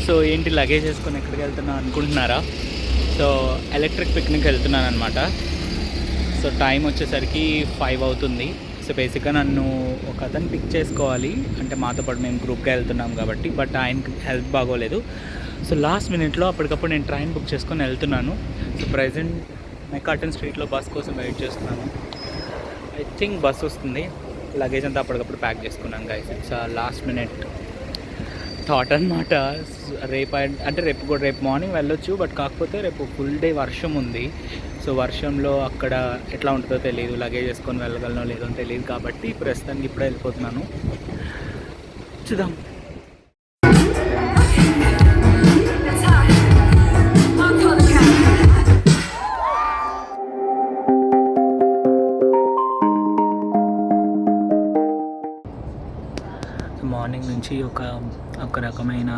So ఏంటి luggage వేసుకొని ఎక్కడికి వెళ్తున్నా అనుకుంటున్నారా? సో ఎలక్ట్రిక్ పిక్నిక్ వెళ్తున్నాను అనమాట. సో టైం వచ్చేసరికి 5 అవుతుంది. సో బేసిక్గా నన్ను ఒక అతను పిక్ చేసుకోవాలి, అంటే మాతో పాటు మేము గ్రూప్గా వెళ్తున్నాం కాబట్టి. బట్ ఆయనకి హెల్త్ బాగోలేదు. సో లాస్ట్ మినిట్లో అప్పటికప్పుడు నేను ట్రైన్ బుక్ చేసుకొని వెళ్తున్నాను. సో ప్రజెంట్ మెకాటన్ స్ట్రీట్లో బస్ కోసం వెయిట్ చేస్తున్నాను. ఐ థింక్ బస్ వస్తుంది. లగేజ్ అంతా అప్పటికప్పుడు ప్యాక్ చేసుకున్నాను guys. It's last minute thought అనమాట. రేపు మార్నింగ్ వెళ్ళొచ్చు, బట్ కాకపోతే రేపు ఫుల్ డే వర్షం ఉంది. సో వర్షంలో అక్కడ ఎట్లా ఉంటుందో తెలియదు, లగేజ్ వేసుకొని వెళ్ళగలనో లేదో తెలియదు, కాబట్టి ప్రస్తుతానికి ఇప్పుడే వెళ్ళిపోతున్నాను. చూద్దాం. మార్నింగ్ నుంచి ఒక రకమైన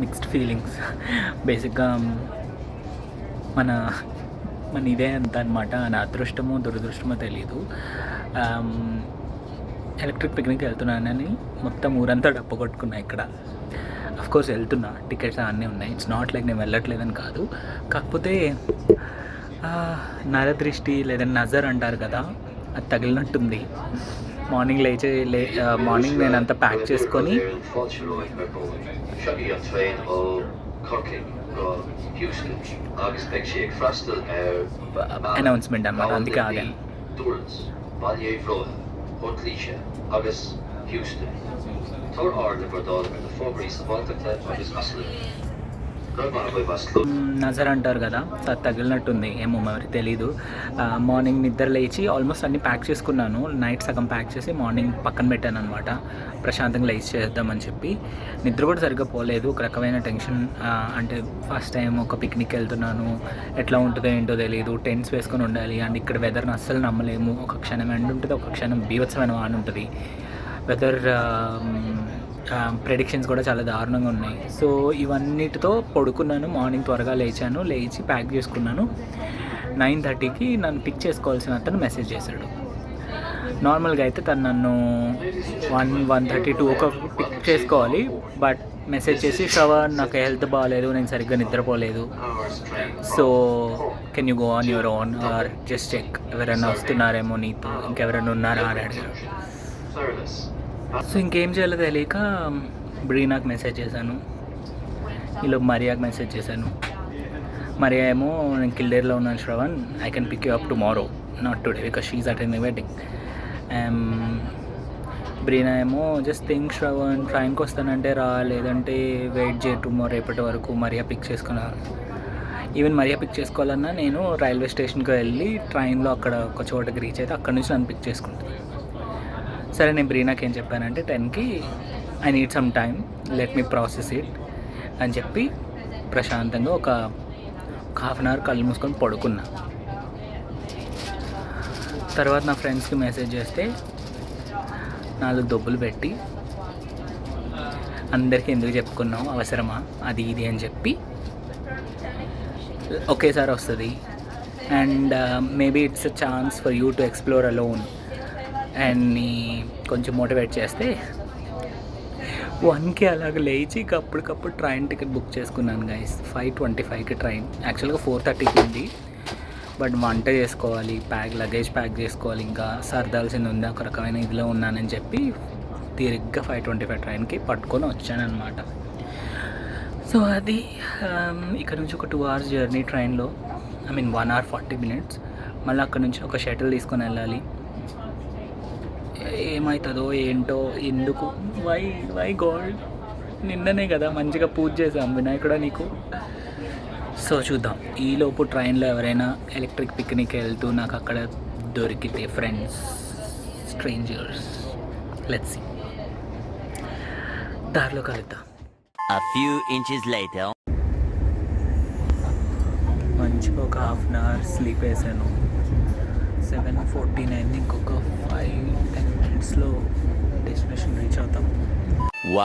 మిక్స్డ్ ఫీలింగ్స్. బేసిక్గా మన ఇదే అంత అనమాట. నా అదృష్టమో దురదృష్టమో తెలీదు. ఎలక్ట్రిక్ పిక్నిక్ వెళ్తున్నానని మొత్తం ఊరంతా డప్పు కొట్టుకున్నా. ఇక్కడ అఫ్కోర్స్ వెళ్తున్నా, టికెట్స్ అన్నీ ఉన్నాయి. ఇట్స్ నాట్ లైక్ నేను వెళ్ళట్లేదని కాదు. కాకపోతే నరదృష్టి లేదా నజర్ అంటారు కదా, అది తగిలినట్టుంది. మార్నింగ్ మార్నింగ్ నేను అంతా ప్యాక్ చేసుకొని అనౌన్స్మెంట్ అన్నమాట, అందుకే ఆగాను. నజర్ అంటారు కదా, అది తగిలినట్టుంది. ఏమో మరి తెలీదు. మార్నింగ్ నిద్ర లేచి ఆల్మోస్ట్ అన్నీ ప్యాక్ చేసుకున్నాను. నైట్ సగం ప్యాక్ చేసి మార్నింగ్ పక్కన పెట్టాను అనమాట, ప్రశాంతంగా లేచి చేద్దామని చెప్పి. నిద్ర కూడా సరిగ్గా పోలేదు. ఒక రకమైన టెన్షన్. అంటే ఫస్ట్ టైం ఒక పిక్నిక్ వెళ్తున్నాను, ఎట్లా ఉంటుందో ఏంటో తెలియదు. టెంట్స్ వేసుకొని ఉండాలి, అండ్ ఇక్కడ వెదర్ని అస్సలు నమ్మలేము. ఒక క్షణం ఎండ ఉంటుంది, ఒక క్షణం బీభత్సమైన వాన ఉంటుంది. వెదర్ ప్రెడిక్షన్స్ కూడా చాలా దారుణంగా ఉన్నాయి. సో ఇవన్నిటితో పడుకున్నాను. మార్నింగ్ త్వరగా లేచి ప్యాక్ చేసుకున్నాను. 9:30కి నన్ను పిక్ చేసుకోవాల్సిన అతను మెసేజ్ చేశాడు. నార్మల్గా అయితే తను నన్ను 1:30, 2 పిక్ చేసుకోవాలి. బట్ మెసేజ్ చేసి, శ్రవణ్ నాకు హెల్త్ బాగాలేదు, నేను సరిగ్గా నిద్రపోలేదు, so can you go on your own or just check ఎవరైనా వస్తున్నారేమో నీతో, ఇంకెవరైనా ఉన్నారా అని అడిగాడు. సో ఇంకేం చేయాలో తెలియక బ్రీనాకు మెసేజ్ చేశాను. ఈలోపు మరియాకి మెసేజ్ చేశాను. మరియా ఏమో, నేను కిల్డేర్లో ఉన్నాను Shravan, I can pick you up tomorrow, not today because she is attending wedding. Breena ఏమో, జస్ట్ థింక్ శ్రవణ్, ట్రైన్కి వస్తానంటే రా, లేదంటే వెయిట్ చేయ టుమారో, రేపటి వరకు మరియా పిక్ చేసుకున్నాను. ఈవెన్ మరియా పిక్ చేసుకోవాలన్నా నేను రైల్వే స్టేషన్కి వెళ్ళి ట్రైన్లో అక్కడ ఒక చోటకి రీచ్ అయితే అక్కడ నుంచి నన్ను పిక్ చేసుకుంటాను. సరే, నేను బ్రీనాకి ఏం చెప్పానంటే 10కి I need some time, let me process it అని చెప్పి ప్రశాంతంగా ఒక హాఫ్ అన్ అవర్ కళ్ళు మూసుకొని పడుకున్నా. తర్వాత నా ఫ్రెండ్స్కి మెసేజ్ చేస్తే 4 దొబ్బులు పెట్టి, అందరికీ ఎందుకు చెప్పుకున్నావు, అవసరమా, అది ఇది అని చెప్పి ఒకేసారి వస్తుంది. And maybe it's a chance for you to explore alone and కొంచెం మోటివేట్ చేస్తే 1కి అలాగ లేచి అప్పటికప్పుడు ట్రైన్ టికెట్ బుక్ చేసుకున్నాను గైస్. 5:25కి ట్రైన్. యాక్చువల్గా 4:30కి ఉంది, బట్ వంట చేసుకోవాలి, లగేజ్ ప్యాక్ చేసుకోవాలి, ఇంకా సర్దాల్సింది ఉంది, ఒక రకమైన ఇదిలో ఉన్నానని చెప్పి తీరిగ్గా 5:25 ట్రైన్కి పట్టుకొని వచ్చానమాట. సో అది ఇక్కడ నుంచి ఒక 2 hours జర్నీ ట్రైన్లో, 1 hour 40 minutes. మళ్ళీ అక్కడ నుంచి ఒక షటిల్ తీసుకొని వెళ్ళాలి. ఏమవుతుందో ఏంటో, ఎందుకు, వై గాడ్, నిన్ననే కదా మంచిగా పూజ చేసాం వినాయకుడా నీకు. సో చూద్దాం. ఈలోపు ట్రైన్లో ఎవరైనా ఎలక్ట్రిక్ పిక్నిక్ వెళ్తూ నాకు అక్కడ దొరికితే, ఫ్రెండ్స్, స్ట్రేంజర్స్, లెట్స్ సీ, దారిలో కలుద్దాం. A few inches later. మంచిగా ఒక హాఫ్ అన్ అవర్ స్లీప్ వేసాను. 7:49, ఇంకొక 5-10 minutesలో డెస్టినేషన్ రీచ్ అవుతాం.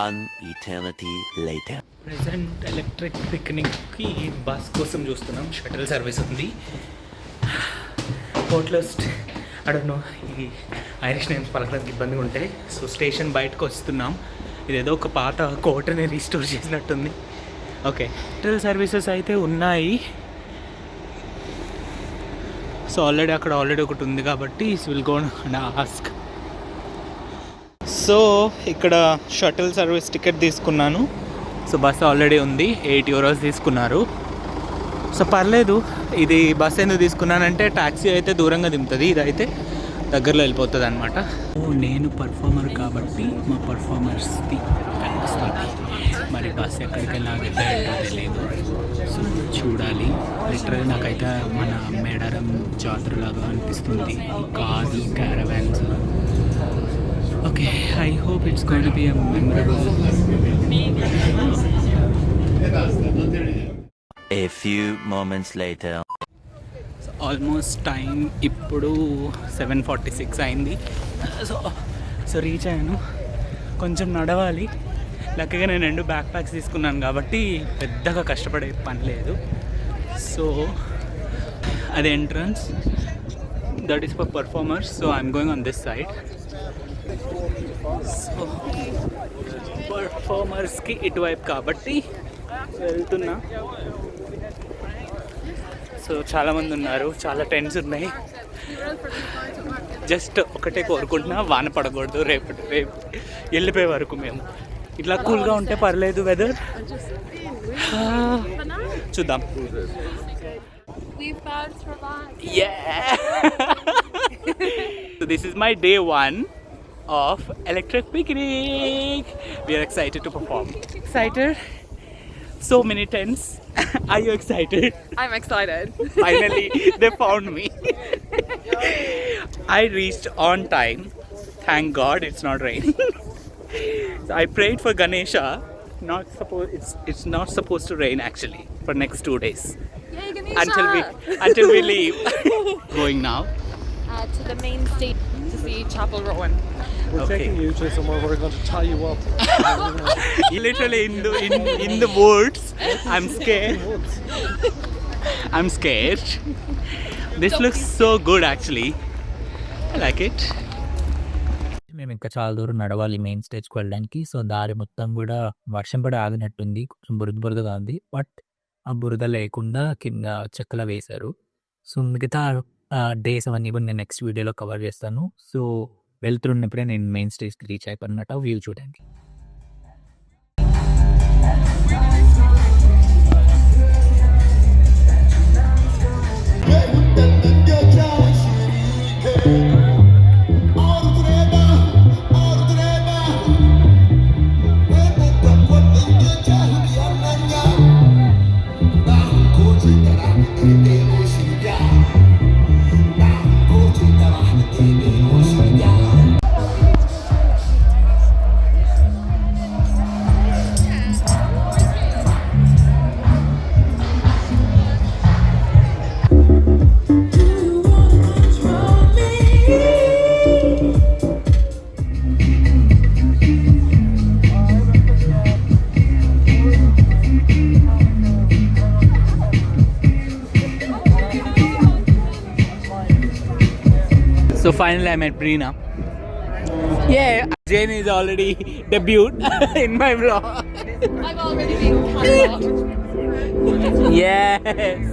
One eternity later. Present electric పిక్నిక్కి బస్ కోసం చూస్తున్నాం. షటిల్ సర్వీస్ ఉంది. పోర్ట్లస్ట్ అడను ఈ ఐరిష్ నేమ్స్ పలకడానికి ఇబ్బందిగా ఉంటాయి. సో స్టేషన్ బయటకు వస్తున్నాం. ఇదేదో ఒక పాత కోటని రీస్టోర్ చేసినట్టుంది. ఓకే, హోటల్ సర్వీసెస్ అయితే ఉన్నాయి. సో ఆల్రెడీ ఒకటి ఉంది కాబట్టి will go and ask. So ఇక్కడ షటిల్ సర్వీస్ టికెట్ తీసుకున్నాను. సో బస్ ఆల్రెడీ ఉంది, 8 euros తీసుకున్నారు. సో పర్లేదు. ఇది బస్ ఎందుకు తీసుకున్నానంటే ట్యాక్సీ అయితే దూరంగా దింపుతుంది, ఇదైతే దగ్గరలో వెళ్ళిపోతుంది అనమాట. నేను పర్ఫార్మర్ కాబట్టి మా పర్ఫార్మర్స్ది కనిపిస్తుంది. మరి బస్ ఎక్కడికి వెళ్ళాలంటే తెలియదు. సో చూడాలి. లిటరల్ నాకైతే మన మేడారం జాతరలాగా అనిపిస్తుంది, కార్లు, caravans. Okay, I hope it's going to be a memorable. A few moments later. Almost time ఇప్పుడు 7:46 అయింది. సో రీచ్ అయ్యాను. కొంచెం నడవాలి. లక్కగా నేను 2 బ్యాక్ ప్యాక్స్ తీసుకున్నాను కాబట్టి పెద్దగా కష్టపడే పని లేదు. సో అది entrance, that is for performers. So I'm going on this side. So పర్ఫార్మర్స్కి ఇటువైపు కాబట్టి వెళ్తున్నా. సో చాలామంది ఉన్నారు, చాలా టెంట్స్ ఉన్నాయి. జస్ట్ ఒకటే కోరుకుంటున్నా, వాన పడకూడదు రేపు వెళ్ళిపోయే వరకు. మేము ఇట్లా కూల్గా ఉంటే పర్లేదు వెదర్. చూద్దాం. So this is my day 1 of Electric Picnic. We are excited to perform. Excited? So many tents. Are you excited? I'm excited. Finally, they found me. I reached on time. Thank God it's not raining. So I prayed for Ganesha. It's not supposed to rain actually for next 2 days. Yay, Ganesha! Until we leave. Going now. To the main stage to see Chapel Rowan. We're taking you to somewhere we're going to tie you up. Literally in the woods. I'm scared. I'm scared. This looks so good actually. I like it. మేము ఇంకా చాలా దూరం నడవాలి main స్టేజ్కి వెళ్ళడానికి. So దారి మొత్తం కూడా వర్షం పడి ఆగినట్టుంది, కొంచెం బురదగా ఉంది. బట్ ఆ బురద లేకుండా కింద చెక్కల వేశారు. సో మిగతా డేస్ అవన్నీ కూడా నేను నెక్స్ట్ వీడియోలో కవర్ చేస్తాను. సో వెళ్తున్నప్పుడే నేను మెయిన్ స్టేజ్కి రీచ్ అయిపోయినట్టు వ్యూ చూడండి. So finally I met Brina. Yeah, Jane is already debuted in my vlog. I've already been catalogued. Yes.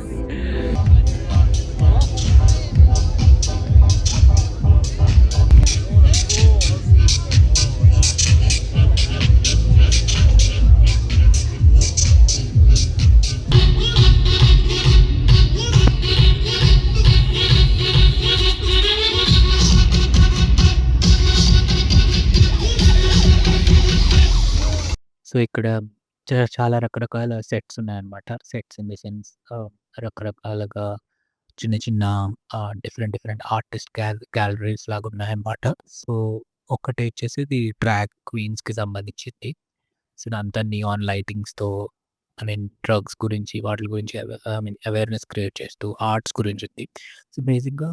So ఇక్కడ చాలా రకరకాల సెట్స్ ఉన్నాయన్నమాట. సెట్స్ ఇన్ ది సెన్స్ రకరకాలుగా చిన్న చిన్న డిఫరెంట్ ఆర్టిస్ట్ గ్యాలరీస్ లాగా ఉన్నాయన్నమాట. సో ఒకటి వచ్చేసి ఇది డ్రాగ్ క్వీన్స్‌కి సంబంధించింది. సో ఇదంతా నియాన్ లైటింగ్స్‌తో డ్రగ్స్ గురించి వాటి గురించి అవేర్‌నెస్ క్రియేట్ చేస్తూ ఆర్ట్స్ గురించి ఉంది. సో బేసిక్‌గా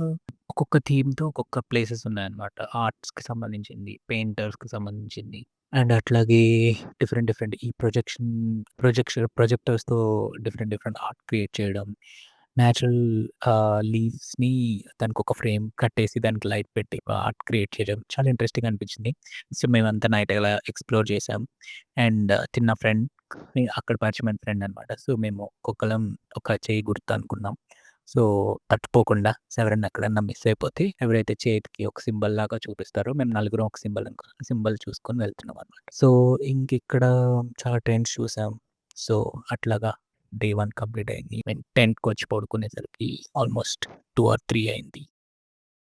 ఒక్కొక్క థీమ్‌తో ఒక్కొక్క ప్లేసెస్ ఉన్నాయన్నమాట. ఆర్ట్స్‌కి సంబంధించింది, పెయింటర్స్‌కి సంబంధించింది. అండ్ అట్లాగే డిఫరెంట్ ఈ ప్రొజెక్టర్స్‌తో డిఫరెంట్ ఆర్ట్ క్రియేట్ చేయడం. నేచురల్ లీవ్స్‌ని దానికొక ఫ్రేమ్ కట్టేసి దానికి లైట్ పెట్టి ఆర్ట్ క్రియేట్ చేయడం చాలా ఇంట్రెస్టింగ్ అనిపించింది. సో, మేమంతా నైట్ అలా ఎక్స్‌ప్లోర్ చేసాం. అండ్ తిన్న ఫ్రెండ్‌ని అక్కడ పరిచయమైన ఫ్రెండ్ అనమాట. సో, మేము ఒక్కొక్కళ్ళం ఒక చేయి గుర్తు అనుకున్నాం. సో, తట్టుకోకుండా ఎవరైనా ఎక్కడన్నా మిస్ అయిపోతే ఎవరైతే చేతికి ఒక సింబల్ లాగా చూపిస్తారో మేము నలుగురం ఒక సింబల్ చూసుకొని వెళ్తున్నాం అనమాట. సో, ఇంకిక్కడ చాలా ట్రైన్స్ చూసాం. సో, అట్లాగా డే 1 కంప్లీట్ అయింది. మేము 10కి వచ్చి పడుకునేసరికి ఆల్మోస్ట్ 2 ఆర్ 3 అయింది.